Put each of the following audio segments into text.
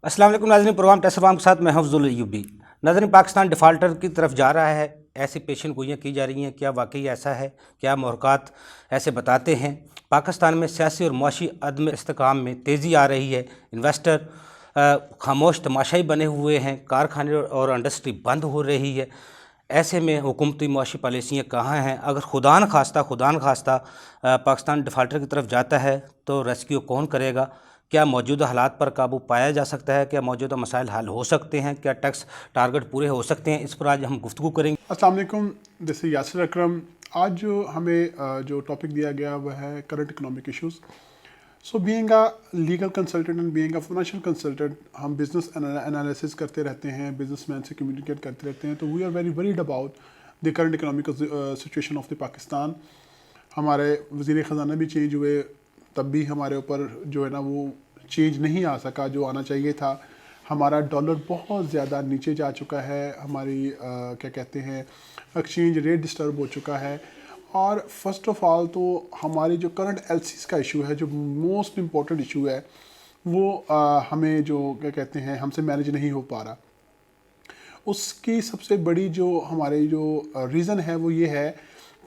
अस्सलाम वालेकुम नाज़रीन, प्रोग्राम टेस्ट फार्म के साथ मैं हफ्जुल यूबी। नाज़रीन, पाकिस्तान डिफ़ाल्टर की तरफ जा रहा है, ऐसी पेशन गोइयाँ की जा रही हैं। क्या वाकई ऐसा है? क्या महरक़ात ऐसे बताते हैं? पाकिस्तान में सियासी और मुआशी अदम इस्तेकाम में तेज़ी आ रही है। इन्वेस्टर खामोश तमाशाई बने हुए हैं। कारखाने और इंडस्ट्री बंद हो रही है। ऐसे में हुकूमती मुआशी पॉलिसियाँ कहाँ हैं? अगर खुदा न खास्ता पाकिस्तान डिफ़ाल्टर की तरफ जाता है तो रेस्क्यू कौन करेगा? क्या मौजूदा हालात पर काबू पाया जा सकता है? क्या मौजूदा मसाइल हल हो सकते हैं? क्या टैक्स टारगेट पूरे हो सकते हैं? इस पर आज हम गुफ्तगू करेंगे। अस्सलाम वालेकुम, दिस इज़ यासिर अकरम। आज जो हमें जो टॉपिक दिया गया वह है current economic issues. So being a legal consultant and being a financial consultant, हम बिजनेस एनालिसिस करते रहते हैं, बिजनेसमैन से कम्युनिकेट करते रहते हैं। तो we are very worried about the current economic situation of the Pakistan. हमारे वज़ीर ख़जाना भी चेंज हुए, तब भी हमारे ऊपर जो है ना वो चेंज नहीं आ सका जो आना चाहिए था। हमारा डॉलर बहुत ज़्यादा नीचे जा चुका है, हमारी क्या कहते हैं एक्सचेंज रेट डिस्टर्ब हो चुका है। और फर्स्ट ऑफ ऑल तो हमारी जो करंट एलसीज का इशू है, जो मोस्ट इम्पॉर्टेंट इशू है, वो हमें जो क्या कहते हैं हमसे मैनेज नहीं हो पा रहा। उसकी सबसे बड़ी जो हमारी जो रीज़न है वो ये है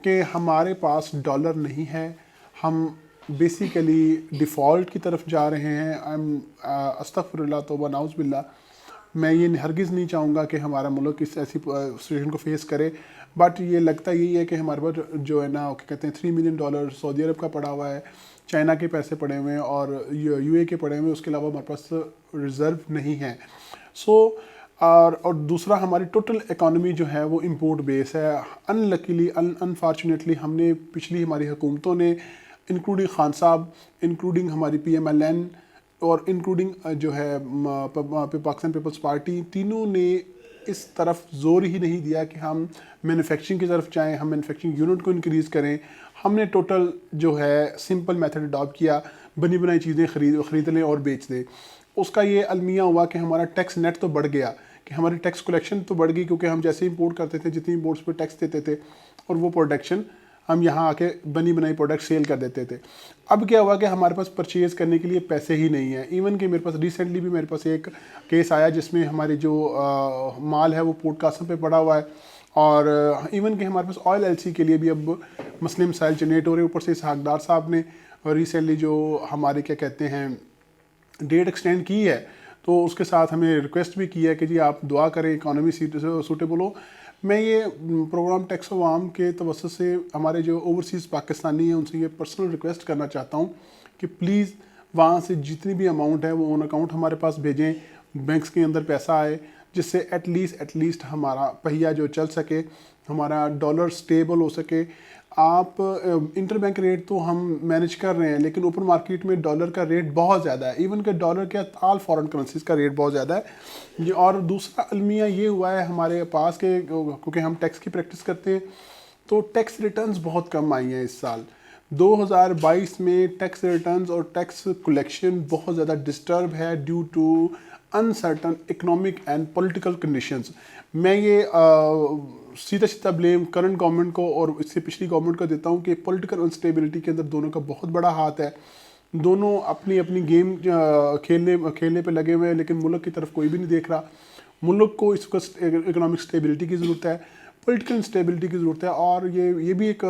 कि हमारे पास डॉलर नहीं है। हम बेसिकली डिफ़ॉल्ट की तरफ जा रहे हैं। आई एम अस्तगफिरुल्लाह तौबा नाउज़ बिल्लाह। मैं ये हरगिज़ नहीं चाहूँगा कि हमारा मुल्क इस ऐसी सिचुएशन को फेस करे, बट ये लगता यही है कि हमारे पास जो है ना क्या कहते हैं $3 मिलियन सऊदी अरब का पड़ा हुआ है, चाइना के पैसे पड़े हुए हैं और यूए के पड़े हुए हैं। उसके अलावा हमारे पास रिज़र्व नहीं है। सो और दूसरा हमारी टोटल इकॉनमी जो है वो इंपोर्ट बेस है। अनलकीली अनफॉर्चुनेटली हमने पिछली हमारी हुकूमतों ने, इंक्लूडिंग खान साहब, इंक्लूडिंग हमारी PMLN और इंक्लूडिंग जो है पाकिस्तान पीपल्स पार्टी, तीनों ने इस तरफ जोर ही नहीं दिया कि हम मैन्युफैक्चरिंग की तरफ जाएं, हम मैन्युफैक्चरिंग यूनिट को इंक्रीज़ करें। हमने टोटल जो है सिंपल मेथड अडॉप्ट किया, बनी बनाई चीज़ें खरीद लें और बेच दें। उसका ये अलमिया हुआ कि हमारा टैक्स नेट तो बढ़ गया, कि हमारी टैक्स कलेक्शन तो बढ़ गई, क्योंकि हम जैसे इंपोर्ट करते थे जितनी इंपोर्ट्स पे टैक्स देते थे और वो प्रोडक्शन हम यहाँ आके बनी बनाई प्रोडक्ट सेल कर देते थे। अब क्या हुआ कि हमारे पास परचेज़ करने के लिए पैसे ही नहीं है। इवन कि मेरे पास रिसेंटली भी मेरे पास एक केस आया जिसमें हमारी जो माल है वो पोर्ट कासम पे पड़ा हुआ है, और इवन कि हमारे पास ऑयल एलसी के लिए भी अब मसले मसाइल जनरेट हो रहे हैं। ऊपर से इसहाकदार साहब ने रिसेंटली जो हमारे क्या कहते हैं डेट एक्सटेंड की है, तो उसके साथ हमें रिक्वेस्ट भी की है कि जी आप दुआ करें इकॉनमी सूटेबल हो। मैं ये प्रोग्राम टैक्स अवाम के तवस्सुत से हमारे जो ओवरसीज़ पाकिस्तानी हैं उनसे ये पर्सनल रिक्वेस्ट करना चाहता हूँ कि प्लीज़ वहाँ से जितनी भी अमाउंट है वो ऑन अकाउंट हमारे पास भेजें, बैंक्स के अंदर पैसा आए, जिससे एटलीस्ट हमारा पहिया जो चल सके, हमारा डॉलर स्टेबल हो सके। आप इंटरबैंक रेट तो हम मैनेज कर रहे हैं, लेकिन ओपन मार्केट में डॉलर का रेट बहुत ज़्यादा है। इवन के डॉलर के ऑल फॉरेन करेंसीज का रेट बहुत ज़्यादा है ये। और दूसरा अलमिया ये हुआ है हमारे पास के, क्योंकि हम टैक्स की प्रैक्टिस करते हैं, तो टैक्स रिटर्न्स बहुत कम आई हैं इस साल। 2022 में टैक्स रिटर्न्स और टैक्स कलेक्शन बहुत ज़्यादा डिस्टर्ब है due to uncertain economic and political conditions. मैं ये सीधा सीधा ब्लेम करंट गवर्नमेंट को और इससे पिछली गवर्नमेंट को देता हूँ कि पॉलिटिकल अनस्टेबिलिटी के अंदर दोनों का बहुत बड़ा हाथ है। दोनों अपनी अपनी गेम खेलने पे लगे हुए हैं, लेकिन मुल्क की तरफ कोई भी नहीं देख रहा। मुल्क को इस वक्त इकोनॉमिक स्टेबिलिटी की ज़रूरत है, पॉलिटिकल इंस्टेबिलिटी की ज़रूरत है। और ये भी एक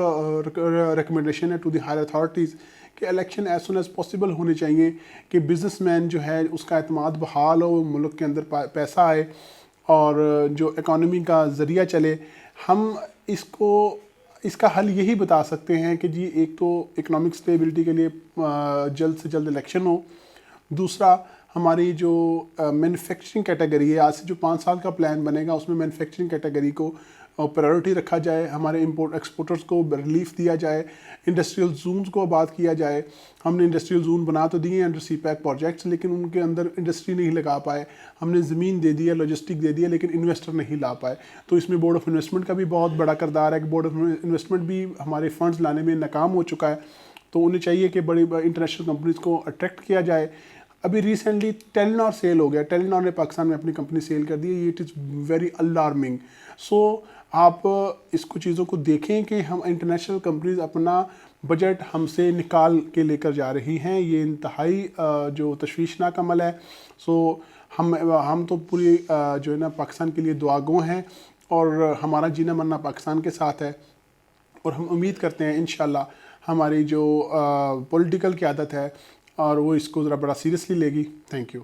रिकमेंडेशन है टू द हायर अथॉरिटीज़ कि election as soon as possible होने चाहिए, कि बिजनेसमैन जो है उसका एतमाद बहाल हो, मुल्क के अंदर पैसा आए और जो इकॉनमी का ज़रिया चले। हम इसका हल यही बता सकते हैं कि जी एक तो इकोनॉमिक स्टेबिलिटी के लिए जल्द से जल्द इलेक्शन हो। दूसरा हमारी जो मैन्युफैक्चरिंग कैटेगरी है, आज से जो 5 साल का प्लान बनेगा उसमें मैन्युफैक्चरिंग कैटेगरी को प्रायोरिटी रखा जाए, हमारे इंपोर्ट एक्सपोर्टर्स को रिलीफ दिया जाए, इंडस्ट्रियल जोन्स को आबाद किया जाए। हमने इंडस्ट्रियल जोन बना तो दिए अंडर CPEC प्रोजेक्ट्स, लेकिन उनके अंदर इंडस्ट्री नहीं लगा पाए। हमने ज़मीन दे दी है, लॉजिस्टिक दे दी है, लेकिन इन्वेस्टर नहीं ला पाए। तो इसमें बोर्ड ऑफ इन्वेस्टमेंट का भी बहुत बड़ा किरदार है कि बोर्ड ऑफ इन्वेस्टमेंट भी हमारे फंड्स लाने में नाकाम हो चुका है। तो उन्हें चाहिए कि बड़ी इंटरनेशनल कंपनीज़ को अट्रैक्ट किया जाए। अभी रिसेंटली टेलीनॉर सेल हो गया, टेलीनॉर ने पाकिस्तान में अपनी कंपनी सेल कर दी है। It is very alarming. So आप इसको चीज़ों को देखें कि हम इंटरनेशनल कंपनीज अपना बजट हमसे निकाल के लेकर जा रही हैं। ये इंतहाई जो तशवीशनाक अमल है। सो हम तो पूरी जो है ना पाकिस्तान के लिए दुआगो हैं और हमारा जीना मरना पाकिस्तान के साथ है और हम उम्मीद करते हैं इंशाल्लाह हमारी जो पॉलिटिकल क़यादत है और वो इसको ज़रा बड़ा सीरियसली लेगी। Thank you.